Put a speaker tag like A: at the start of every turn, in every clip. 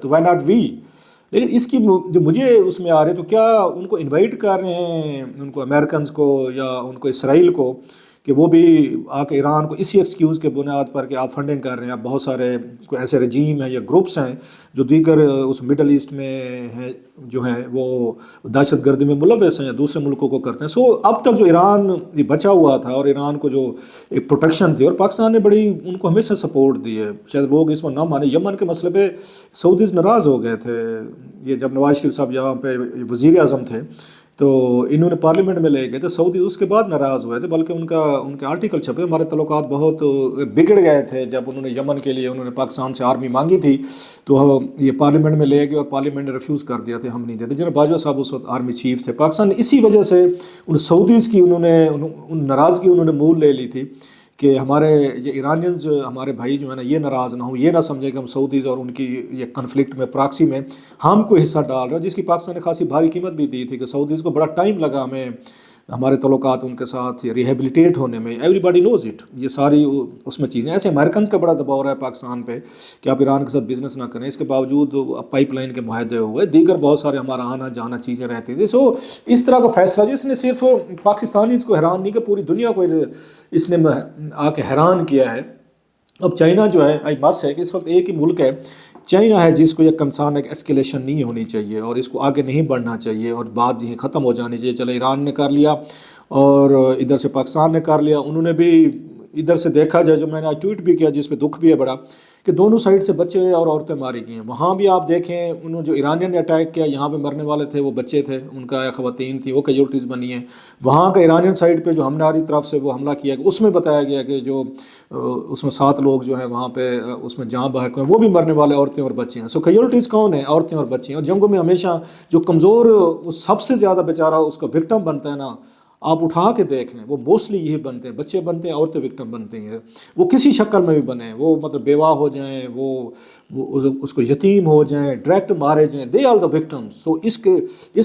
A: تو Y not وی. لیکن اس کی جو مجھے اس میں آ رہے تو کیا ان کو انوائٹ کر رہے ہیں ان کو امریکنز کو یا ان کو اسرائیل کو کہ وہ بھی آ کے ایران کو اسی ایکسکیوز کے بنیاد پر کہ آپ فنڈنگ کر رہے ہیں. آپ بہت سارے کوئی ایسے رجیم ہیں یا گروپس ہیں جو دیگر اس مڈل ایسٹ میں ہیں جو ہیں وہ دہشت گردی میں ملوث ہیں یا دوسرے ملکوں کو کرتے ہیں. سو اب تک جو ایران بچا ہوا تھا اور ایران کو جو ایک پروٹیکشن تھی اور پاکستان نے بڑی ان کو ہمیشہ سپورٹ دی ہے. شاید لوگ اس میں نہ مانے یمن کے مسئلے پہ سعودیز ناراض ہو گئے تھے. یہ جب نواز شریف صاحب یہاں پہ وزیر اعظم تھے تو انہوں نے پارلیمنٹ میں لے گئے تھے سعودی, اس کے بعد ناراض ہوئے تھے بلکہ ان کے آرٹیکل چھپے. ہمارے تعلقات بہت بگڑ گئے تھے جب انہوں نے یمن کے لیے انہوں نے پاکستان سے آرمی مانگی تھی تو یہ پارلیمنٹ میں لے گئے اور پارلیمنٹ نے ریفیوز کر دیا تھا, ہم نہیں دیتے. جناب باجوہ صاحب اس وقت آرمی چیف تھے. پاکستان نے اسی وجہ سے ان سعودیز کی ان ناراضگی انہوں نے مول لے لی تھی کہ ہمارے یہ ایرانینز ہمارے بھائی جو ہے نا یہ ناراض نہ ہوں, یہ نہ سمجھے کہ ہم سعودیز اور ان کی یہ کنفلکٹ میں پراکسی میں ہم کو حصہ ڈال رہے ہیں, جس کی پاکستان نے خاصی بھاری قیمت بھی دی تھی کہ سعودیز کو بڑا ٹائم لگا ہمیں ہمارے تعلقات ان کے ساتھ ریہیبلیٹیٹ ہونے میں. ایوری باڈی نوز اٹ, یہ ساری اس میں چیزیں. ایسے امریکنز کا بڑا دباؤ رہا ہے پاکستان پہ کہ آپ ایران کے ساتھ بزنس نہ کریں. اس کے باوجود پائپ لائن کے معاہدے ہوئے, دیگر بہت سارے ہمارا آنا جانا چیزیں رہتی تھیں. سو اس طرح کا فیصلہ جو اس نے صرف پاکستانی کو حیران نہیں کہ پوری دنیا کو اس نے آ کے حیران کیا ہے. اب چائنا جو ہے بس ہے کہ اس وقت ایک ہی ملک ہے چائنا ہے جس کو یہ کنسرن ایک ایسکیلیشن نہیں ہونی چاہیے اور اس کو آگے نہیں بڑھنا چاہیے اور بات یہ ختم ہو جانی چاہیے. چلے ایران نے کر لیا اور ادھر سے پاکستان نے کر لیا, انہوں نے بھی ادھر سے دیکھا جائے جو میں نے آج ٹویٹ بھی کیا جس پہ دکھ بھی ہے بڑا کہ دونوں سائڈ سے بچے اور عورتیں ماری گئی ہیں. وہاں بھی آپ دیکھیں انہوں جو ایرانین نے اٹیک کیا یہاں پہ مرنے والے تھے وہ بچے تھے, ان کا خواتین تھیں, وہ کیجولٹیز بنی ہیں. وہاں کا ایرانین سائڈ پہ جو ہماری طرف سے وہ حملہ کیا گیا اس میں بتایا گیا کہ جو اس میں 7 لوگ جو ہیں وہاں پہ اس میں جاں بحق ہیں وہ بھی مرنے والے عورتیں اور بچے ہیں. سو کیجولٹیز کون ہیں؟ عورتیں اور بچے ہیں. اور جنگوں میں ہمیشہ جو کمزور سب سے زیادہ بیچارہ اس کا وکٹم بنتا ہے نا, آپ اٹھا کے دیکھ لیں وہ موسٹلی یہی بنتے ہیں, بچے بنتے ہیں, عورتیں وکٹم بنتی ہیں. وہ کسی شکل میں بھی بنیں, وہ مطلب بیوہ ہو جائیں, وہ اس کو یتیم ہو جائیں, ڈائریکٹ مارے جائیں, they are the victims. So اس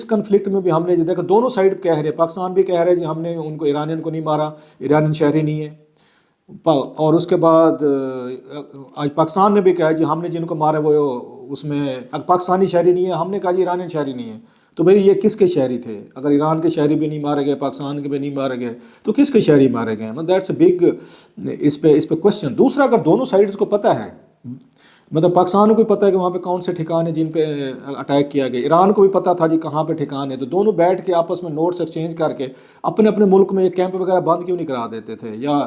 A: کنفلکٹ میں بھی ہم نے دیکھا دونوں سائڈ کہہ رہے, پاکستان بھی کہہ رہے جی ہم نے ان کو ایرانین کو نہیں مارا, ایرانین شہری نہیں ہے, اور اس کے بعد آج پاکستان نے بھی کہا جی ہم نے جن کو مارا وہ اس میں پاکستانی شہری نہیں ہے, ہم نے کہا جی ایرانین شہری نہیں ہے. تو بھئی یہ کس کے شہری تھے؟ اگر ایران کے شہری بھی نہیں مارے گئے, پاکستان کے بھی نہیں مارے گئے, تو کس کے شہری مارے گئے؟ دیٹس اے بگ اس پہ کوشچن. دوسرا اگر دونوں سائڈز کو پتہ ہے, مطلب پاکستان کو بھی پتہ ہے کہ وہاں پہ کون سے ٹھکان ہیں جن پہ اٹیک کیا گیا, ایران کو بھی پتہ تھا جی کہاں پہ ٹھکان ہے, تو دونوں بیٹھ کے آپس میں نوٹس ایکسچینج کر کے اپنے اپنے ملک میں یہ کیمپ وغیرہ بند کیوں نہیں کرا دیتے تھے, یا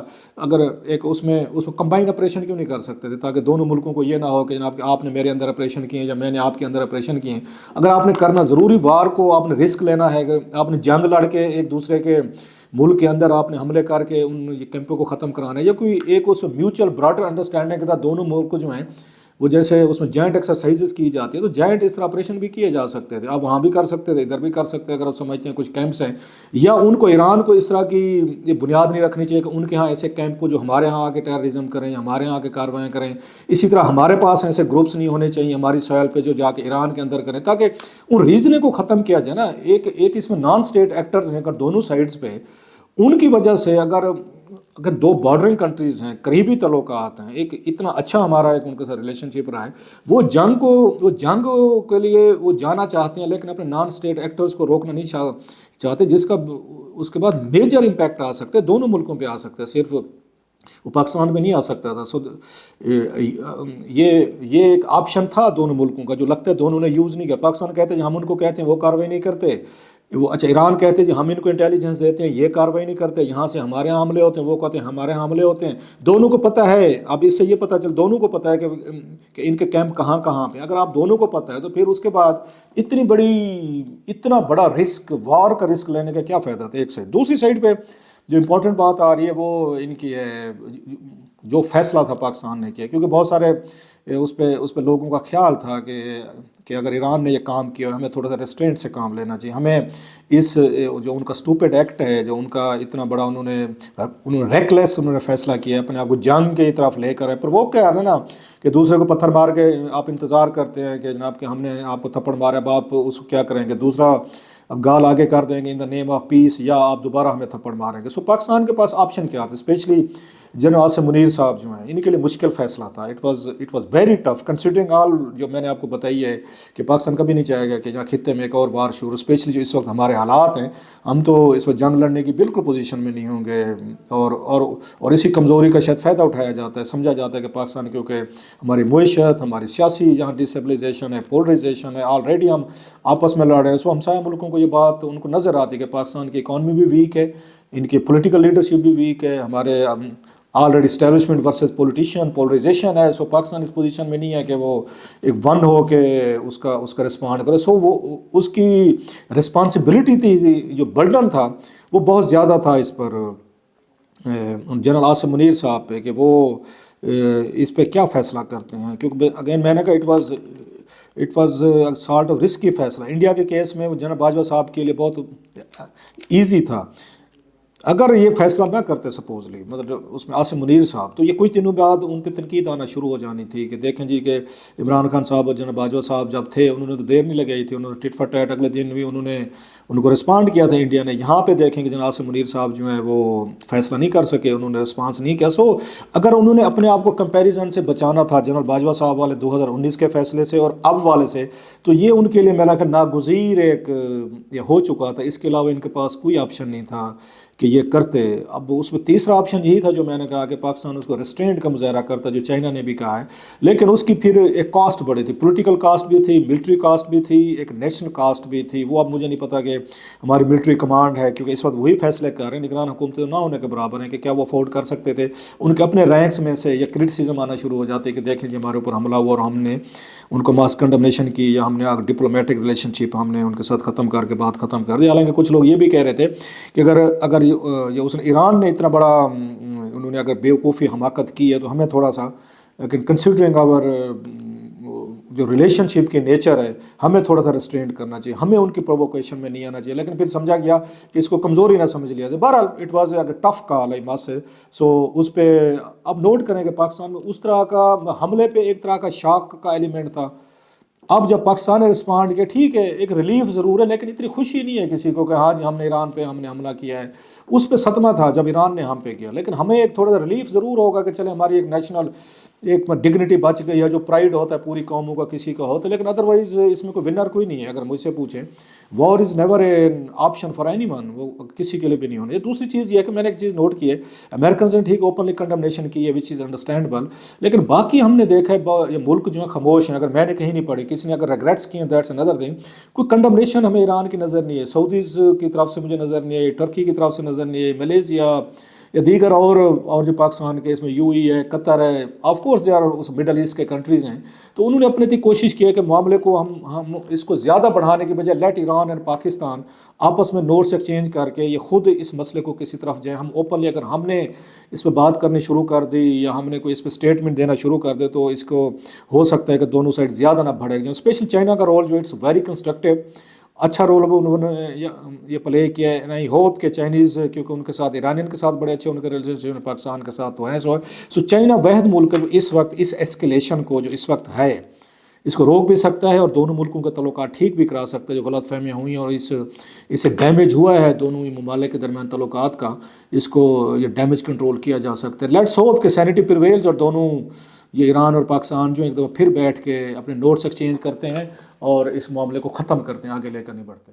A: اگر ایک اس میں کمبائنڈ آپریشن کیوں نہیں کر سکتے تھے تاکہ دونوں ملکوں کو یہ نہ ہو کہ جناب کہ آپ نے میرے اندر آپریشن کیے یا میں نے آپ کے اندر آپریشن کیے. اگر آپ نے کرنا ضروری وار کو آپ نے رسک لینا ہے, آپ نے جنگ لڑ کے ایک دوسرے کے ملک کے اندر آپ نے حملے کر کے ان یہ کیمپوں کو ختم کرانا ہے, یا کوئی ایک اس میوچل براڈر انڈرسٹینڈنگ کے ساتھ دونوں ملک جو ہیں وہ جیسے اس میں جوائنٹ ایکسرسائزز کی جاتی ہے تو جوائنٹ اس طرح آپریشن بھی کیے جا سکتے تھے. آپ وہاں بھی کر سکتے تھے, ادھر بھی کر سکتے ہیں اگر آپ سمجھتے ہیں کچھ کیمپس ہیں, یا ان کو ایران کو اس طرح کی یہ بنیاد نہیں رکھنی چاہیے کہ ان کے ہاں ایسے کیمپ کو جو ہمارے ہاں آ کے ٹیررزم کریں یا ہمارے ہاں آ کے کاروائیں کریں. اسی طرح ہمارے پاس ایسے گروپس نہیں ہونے چاہیے ہماری سوائل پہ جو جا کے ایران کے اندر کریں, تاکہ ان ریزنیں کو ختم کیا جائے نا. ایک اس میں نان اسٹیٹ ایکٹرز ہیں اگر دونوں سائڈز پہ, ان کی وجہ سے اگر 2 بارڈرنگ کنٹریز ہیں, قریبی تعلقات ہیں, ایک اتنا اچھا ہمارا ایک ان کے ساتھ ریلیشن شپ رہا ہے, وہ جنگ کے لیے وہ جانا چاہتے ہیں لیکن اپنے نان اسٹیٹ ایکٹرز کو روکنا نہیں چاہتے, جس کا اس کے بعد میجر امپیکٹ آ سکتے ہیں دونوں ملکوں پہ آ سکتا ہے, صرف وہ پاکستان میں نہیں آ سکتا تھا. سو یہ ایک آپشن تھا دونوں ملکوں کا جو لگتا ہے دونوں نے یوز نہیں کیا. پاکستان کہتے ہیں ہم ان کو کہتے ہیں وہ کارروائی نہیں کرتے, وہ اچھا ایران کہتے ہیں جی ہم ان کو انٹیلیجنس دیتے ہیں یہ کارروائی نہیں کرتے, یہاں سے ہمارے یہاں حملے ہوتے ہیں, وہ کہتے ہیں ہمارے یہاں حملے ہوتے ہیں. دونوں کو پتہ ہے, اب اس سے یہ پتہ چل دونوں کو پتہ ہے کہ ان کے کیمپ کہاں کہاں پہ. اگر آپ دونوں کو پتہ ہے تو پھر اس کے بعد اتنا بڑا رسک, وار کا رسک لینے کا کیا فائدہ تھا ایک سائڈ. دوسری سائڈ پہ جو امپورٹنٹ بات آ رہی ہے وہ ان کی ہے جو فیصلہ تھا پاکستان نے کیا, کیونکہ بہت سارے اس پہ لوگوں کا خیال تھا کہ اگر ایران نے یہ کام کیا ہمیں تھوڑا سا ریسٹرینٹ سے کام لینا چاہیے, ہمیں اس جو ان کا اسٹوپڈ ایکٹ ہے, جو ان کا اتنا بڑا انہوں نے ریکلیس انہوں نے فیصلہ کیا اپنے آپ کو جنگ کی طرف لے کر ہے, پر وہ کیا ہے نا کہ دوسرے کو پتھر مار کے آپ انتظار کرتے ہیں کہ جناب کہ ہم نے آپ کو تھپڑ مارا, اب آپ اس کو کیا کریں گے. دوسرا اب گال آگے کر دیں گے ان دا نیم آف پیس، یا آپ دوبارہ ہمیں تھپڑ ماریں گے. سو پاکستان کے پاس آپشن کیا تھا؟ اسپیشلی جنرل عاصم منیر صاحب جو ہیں ان کے لیے مشکل فیصلہ تھا. It was very tough considering all جو میں نے آپ کو بتائی ہے کہ پاکستان کبھی نہیں چاہے گا کہ یہاں خطے میں ایک اور وار شروع، اسپیشلی جو اس وقت ہمارے حالات ہیں. ہم تو اس وقت جنگ لڑنے کی بالکل پوزیشن میں نہیں ہوں گے، اور اسی کمزوری کا شاید فائدہ اٹھایا جاتا ہے. سمجھا جاتا ہے کہ پاکستان کیونکہ ہماری معیشت، ہماری سیاسی جہاں ڈسیبلائزیشن ہے، پولرائزیشن ہے، آلریڈی ہم آپس میں لڑ رہے ہیں. سو ہمسایہ ملکوں کو یہ بات ان کو نظر آتی ہے کہ پاکستان کی اکانومی بھی ویک ہے، ان کی پولیٹیکل لیڈرشپ بھی ویک ہے، ہمارے already establishment versus politician polarization ہے. سو پاکستان اس پوزیشن میں نہیں ہے کہ وہ ایک ون ہو کے اس کا رسپانڈ کرے. سو وہ اس کی رسپانسبلٹی تھی، جو برڈن تھا وہ بہت زیادہ تھا اس پر جنرل عاصم منیر صاحب پہ، کہ وہ اس پہ کیا فیصلہ کرتے ہیں. کیونکہ اگین میں نے کہا it was sort of risky فیصلہ. انڈیا کے کیس میں جنرل باجوہ صاحب کے لیے بہت ایزی تھا. اگر یہ فیصلہ نہ کرتے سپوزلی مطلب اس میں عاصم منیر صاحب، تو یہ کچھ دنوں بعد ان پہ تنقید آنا شروع ہو جانی تھی کہ دیکھیں جی کہ عمران خان صاحب اور جنرل باجوہ صاحب جب تھے انہوں نے تو دیر نہیں لگائی تھی، انہوں نے ٹٹ فار ٹیٹ اگلے دن بھی انہوں نے ان کو رسپانڈ کیا تھا انڈیا نے. یہاں پہ دیکھیں کہ جنرل عاصم منیر صاحب جو ہیں وہ فیصلہ نہیں کر سکے، انہوں نے رسپانس نہیں کیا. سو اگر انہوں نے اپنے آپ کو کمپیریزن سے بچانا تھا جنرل باجوہ صاحب والے 2019 کے فیصلے سے اور اب والے سے، تو یہ ان کے لیے میرا کہ ناگزیر ایک یہ ہو چکا تھا. اس کے علاوہ ان کے پاس کوئی آپشن نہیں تھا کہ یہ کرتے. اب اس میں تیسرا آپشن یہی تھا جو میں نے کہا کہ پاکستان اس کو ریسٹرینٹ کا مظاہرہ کرتا، جو چائنا نے بھی کہا ہے، لیکن اس کی پھر ایک کاسٹ بڑی تھی، پولیٹیکل کاسٹ بھی تھی، ملٹری کاسٹ بھی تھی، ایک نیشنل کاسٹ بھی تھی. وہ اب مجھے نہیں پتا کہ ہماری ملٹری کمانڈ ہے، کیونکہ اس وقت وہی فیصلے کر رہے ہیں، نگران حکومتیں نہ ہونے کے برابر ہیں، کہ کیا وہ افورڈ کر سکتے تھے. ان کے اپنے رینکس میں سے یہ کرٹیسزم آنا شروع ہو جاتے کہ دیکھیں جی ہمارے اوپر حملہ ہوا اور ہم نے ان کو ماس کنڈمنیشن کی، یا ہم نے ڈپلومیٹک ریلیشن شپ ہم نے ان کے ساتھ ختم کر کے بات ختم کر دی. حالانکہ کچھ لوگ یہ بھی کہہ رہے تھے کہ اگر یہ اس نے ایران نے اتنا بڑا انہوں نے اگر بیوقوفی حماقت کی ہے تو ہمیں تھوڑا سا کنسیڈرنگ آور جو ریلیشن شپ کی نیچر ہے ہمیں تھوڑا سا ریسٹرینٹ کرنا چاہیے، ہمیں ان کی پرووکیشن میں نہیں آنا چاہیے. لیکن پھر سمجھا گیا کہ اس کو کمزوری نہ سمجھ لیا جائے. بہرحال اٹ واز اے ٹف کال ہے ماس سے. سو اس پہ اب نوٹ کریں کہ پاکستان میں اس طرح کا حملے پہ ایک طرح کا شاک کا ایلیمنٹ تھا. اب جب پاکستان نے رسپانڈ کیا، ٹھیک ہے ایک ریلیف ضرور ہے، لیکن اتنی خوشی نہیں ہے کسی کو کہ ہاں جی ہم نے ایران پہ ہم نے حملہ کیا ہے. اس پہ صدمہ تھا جب ایران نے ہم پہ کیا، لیکن ہمیں ایک تھوڑا سا ریلیف ضرور ہوگا کہ چلے ہماری ایک نیشنل ایک ڈگنیٹی بچ گئی ہے، جو پرائڈ ہوتا ہے پوری قوموں کا کسی کا ہوتا ہے. لیکن ادروائز اس میں کوئی ونر کوئی نہیں ہے. اگر مجھ سے پوچھیں war is never a option for anyone, وہ کسی کے لیے بھی نہیں ہونا. یہ دوسری چیز یہ ہے کہ میں نے ایک چیز نوٹ کی ہے، امریکنز نے ٹھیک اوپنلی کنڈمنیشن کی ہے وچ از انڈرسٹینڈبل، لیکن باقی ہم نے دیکھا ہے یہ ملک جو ہے خاموش ہیں. اگر میں نے کہیں نہیں پڑھی، کسی نے اگر ریگریٹس کیے دیٹس انادر تھنگ. کوئی کنڈمنیشن ہمیں ایران کی نظر نہیں ہے، سعودیز کی طرف سے مجھے نظر نہیں ہے، ٹرکی کی طرف سے نظر نہیں ہے، ملیشیا یا دیگر اور جو پاکستان کے اس میں یو ای ہے، قطر ہے، آف کورس دے آر اس مڈل ایسٹ کے کنٹریز ہیں. تو انہوں نے اپنے تک کوشش کی ہے کہ معاملے کو ہم اس کو زیادہ بڑھانے کے بجائے لیٹ ایران اور پاکستان آپس میں نوٹس ایکسچینج کر کے یہ خود اس مسئلے کو کسی طرف جائیں. ہم اوپنلی اگر ہم نے اس پہ بات کرنی شروع کر دی یا ہم نے کوئی اس پہ اسٹیٹمنٹ دینا شروع کر دے تو اس کو ہو سکتا ہے کہ دونوں سائڈ زیادہ نہ بڑھے گئے. اسپیشلی چائنا کا رول جو اٹس ویری کنسٹرکٹیو، اچھا رول انہوں نے یہ پلے کیا ہے. آئی ہوپ کہ چائنیز کیونکہ ان کے ساتھ ایرانین کے ساتھ بڑے اچھے ان کے ریلیشن پاکستان کے ساتھ تو ہیں. سو چائنا واحد ملک اس وقت اس ایسکیلیشن کو جو اس وقت ہے اس کو روک بھی سکتا ہے اور دونوں ملکوں کے تعلقات ٹھیک بھی کرا سکتا ہے. جو غلط فہمیاں ہوئی اور اسے ڈیمیج ہوا ہے دونوں ہی ممالک کے درمیان تعلقات کا، اس کو یہ ڈیمیج کنٹرول کیا جا سکتا ہے. لیٹس ہوپ کہ سینیٹی پریویلز اور دونوں یہ ایران اور پاکستان جو ایک دفعہ پھر بیٹھ کے اپنے نوٹس ایکسچینج کرتے ہیں اور اس معاملے کو ختم کرتے ہیں، آگے لے کر نہیں بڑھتے.